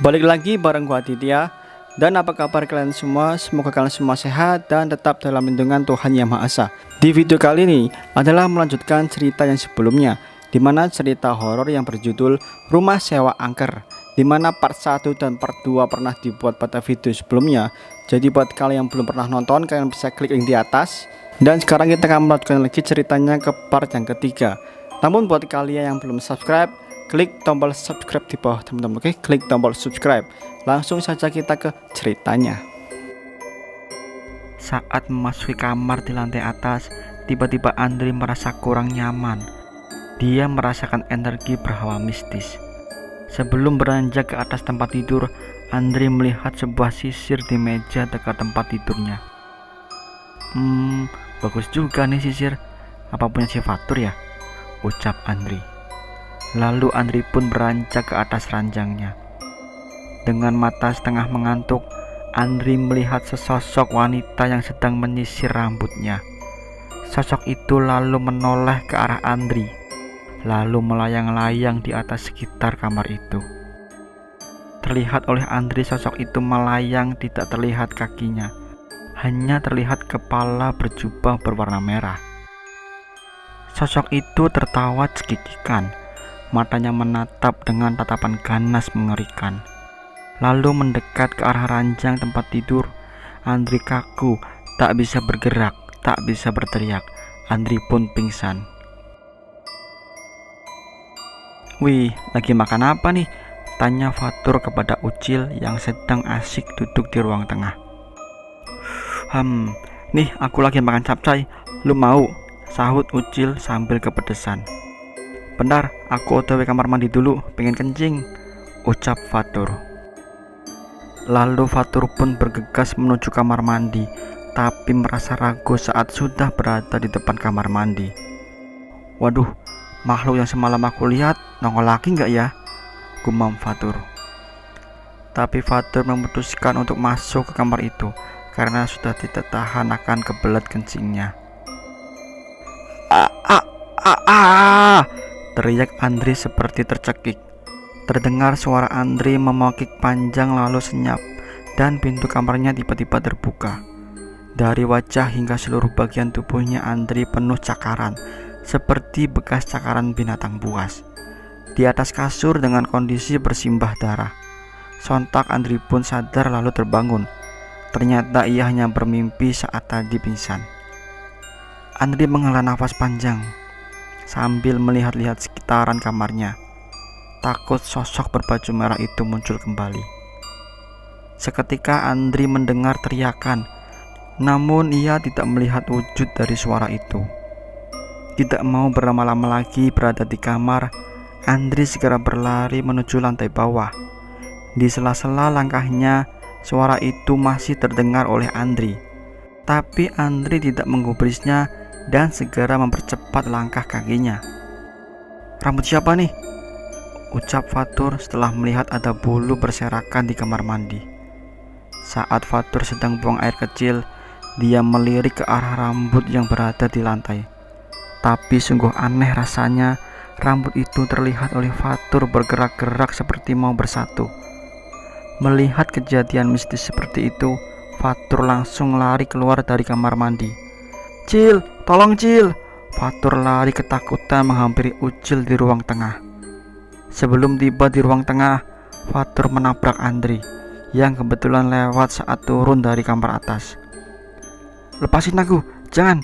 Balik lagi bareng gua Aditya. Dan apa kabar kalian semua? Semoga kalian semua sehat dan tetap dalam lindungan Tuhan Yang Maha Esa. Di video kali ini adalah melanjutkan cerita yang sebelumnya, di mana cerita horor yang berjudul Rumah Sewa Angker, di mana part 1 dan part 2 pernah dibuat pada video sebelumnya. Jadi buat kalian yang belum pernah nonton, kalian bisa klik link di atas. Dan sekarang kita akan melanjutkan lagi ceritanya ke part yang ketiga. Namun buat kalian yang belum subscribe, klik tombol subscribe di bawah teman-teman. Oke, klik tombol subscribe. Langsung saja kita ke ceritanya. Saat memasuki kamar di lantai atas, tiba-tiba Andri merasa kurang nyaman. Dia merasakan energi berhawa mistis. Sebelum beranjak ke atas tempat tidur, Andri melihat sebuah sisir di meja dekat tempat tidurnya. Bagus juga nih sisir. Apa punya si Fatur ya? Ucap Andri. Lalu Andri pun beranjak ke atas ranjangnya. Dengan mata setengah mengantuk, Andri melihat sesosok wanita yang sedang menyisir rambutnya. Sosok itu lalu menoleh ke arah Andri, lalu melayang-layang di atas sekitar kamar itu. Terlihat oleh Andri sosok itu melayang, tidak terlihat kakinya, hanya terlihat kepala berjubah berwarna merah. Sosok itu tertawa cekikikan. Matanya menatap dengan tatapan ganas mengerikan. Lalu mendekat ke arah ranjang tempat tidur. Andri kaku, tak bisa bergerak, tak bisa berteriak. Andri pun pingsan. "Wih, lagi makan apa nih?" tanya Fatur kepada Ucil yang sedang asyik duduk di ruang tengah. Nih aku lagi makan capcay, lu mau?" sahut Ucil sambil kepedesan. "Bentar, aku otw kamar mandi dulu, pengen kencing," ucap Fatur. Lalu Fatur pun bergegas menuju kamar mandi, tapi merasa ragu saat sudah berada di depan kamar mandi. "Waduh, makhluk yang semalam aku lihat nongol lagi nggak ya?" gumam Fatur. Tapi Fatur memutuskan untuk masuk ke kamar itu karena sudah tidak tahan akan kebelet kencingnya. Teriak Andri seperti tercekik. Terdengar suara Andri memekik panjang lalu senyap, dan pintu kamarnya tiba-tiba terbuka. Dari wajah hingga seluruh bagian tubuhnya Andri penuh cakaran, seperti bekas cakaran binatang buas. Di atas kasur dengan kondisi bersimbah darah. Sontak Andri pun sadar lalu terbangun. Ternyata ia hanya bermimpi saat tadi pingsan. Andri menghela nafas panjang sambil melihat-lihat sekitaran kamarnya. Takut sosok berbaju merah itu muncul kembali. Seketika Andri mendengar teriakan, namun ia tidak melihat wujud dari suara itu. Tidak mau berlama-lama lagi berada di kamar, Andri segera berlari menuju lantai bawah. Di sela-sela langkahnya, suara itu masih terdengar oleh Andri. Tapi Andri tidak menggubrisnya dan segera mempercepat langkah kakinya. "Rambut siapa nih?" ucap Fatur setelah melihat ada bulu berserakan di kamar mandi. Saat Fatur sedang buang air kecil, dia melirik ke arah rambut yang berada di lantai. Tapi sungguh aneh rasanya, rambut itu terlihat oleh Fatur bergerak-gerak seperti mau bersatu. Melihat kejadian mistis seperti itu, Fatur langsung lari keluar dari kamar mandi. "Cil, tolong Cil!" Fatur lari ketakutan menghampiri Ucil di ruang tengah. Sebelum tiba di ruang tengah, Fatur menabrak Andri yang kebetulan lewat saat turun dari kamar atas. "Lepasin aku, jangan!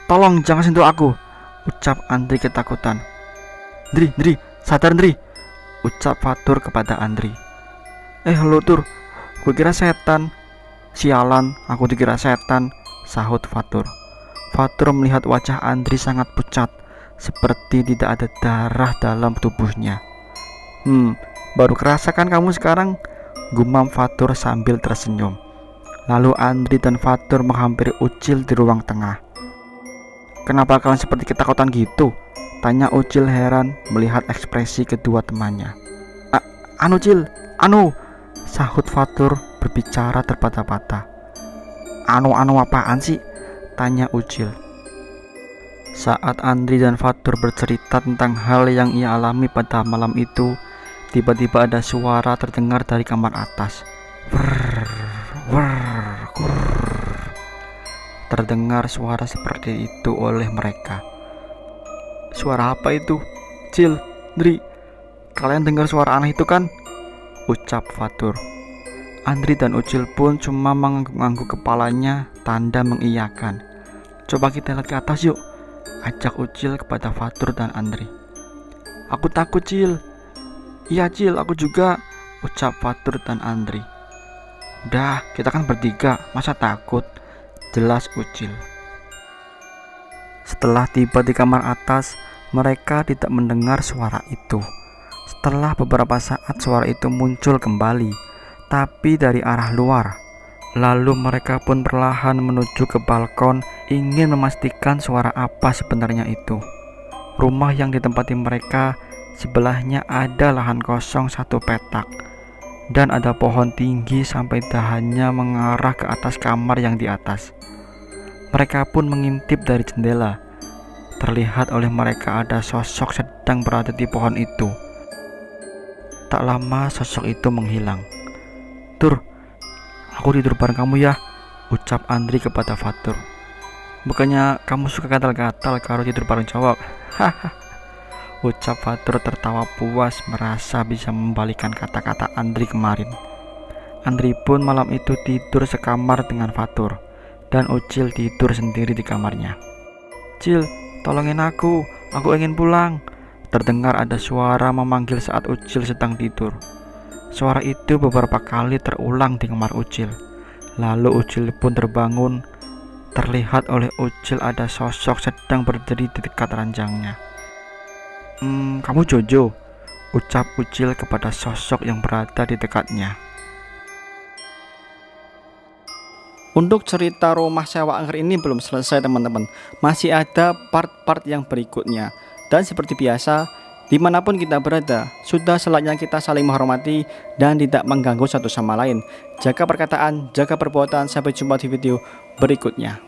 Tolong jangan sentuh aku!" ucap Andri ketakutan. Ndri, sadar Ndri!" ucap Fatur kepada Andri. Halo Tur, gue kira setan." "Sialan, aku dikira setan," sahut Fatur. Fatur melihat wajah Andri sangat pucat, seperti tidak ada darah dalam tubuhnya. Baru kerasa kan kamu sekarang?" gumam Fatur sambil tersenyum. Lalu Andri dan Fatur menghampiri Ucil di ruang tengah. "Kenapa kalian seperti ketakutan gitu?" tanya Ucil heran melihat ekspresi kedua temannya. Anu Cil, anu," sahut Fatur berbicara terbata-bata. Anu apaan sih?" tanya Ucil. Saat Andri dan Fatur bercerita tentang hal yang ia alami pada malam itu, Tiba-tiba ada suara terdengar dari kamar atas. Vrrr, vrrr, kurr. Terdengar suara seperti itu oleh mereka. Suara apa itu? Cil, Andri, kalian dengar suara aneh itu kan? Ucap Fatur. Andri dan Ucil pun cuma mengangguk-angguk kepalanya, tanda mengiyakan. Coba kita lihat ke atas yuk, ajak Ucil kepada Fatur dan Andri. Aku takut, Cil. Iya, Cil, aku juga, ucap Fatur dan Andri. Udah, kita kan bertiga, masa takut? Jelas Ucil. Setelah tiba di kamar atas, mereka tidak mendengar suara itu. Setelah beberapa saat suara itu muncul kembali, tapi dari arah luar. Lalu mereka pun perlahan menuju ke balkon, ingin memastikan suara apa sebenarnya itu. Rumah yang ditempati mereka, sebelahnya ada lahan kosong 1 petak, dan ada pohon tinggi sampai dahannya mengarah ke atas kamar yang di atas. Mereka pun mengintip dari jendela. Terlihat oleh mereka ada sosok sedang berada di pohon itu. Tak lama sosok itu menghilang. Tur, aku tidur bareng kamu ya, ucap Andri kepada Fatur. Bukannya kamu suka gatal-gatal kalau tidur bareng cowok? Haha, ucap Fatur tertawa puas merasa bisa membalikan kata-kata Andri kemarin. Andri pun malam itu tidur sekamar dengan Fatur, dan Ucil tidur sendiri di kamarnya. Cil, tolongin aku ingin pulang. Terdengar ada suara memanggil saat Ucil sedang tidur. Suara itu beberapa kali terulang di kamar Ucil. Lalu Ucil pun terbangun. Terlihat oleh Ucil ada sosok sedang berdiri di dekat ranjangnya. Kamu Jojo, ucap Ucil kepada sosok yang berada di dekatnya. Untuk cerita rumah sewa angker ini belum selesai teman-teman. Masih ada part-part yang berikutnya. Dan seperti biasa, dimanapun kita berada, sudah selayaknya kita saling menghormati dan tidak mengganggu satu sama lain. Jaga perkataan, jaga perbuatan. Sampai jumpa di video berikutnya.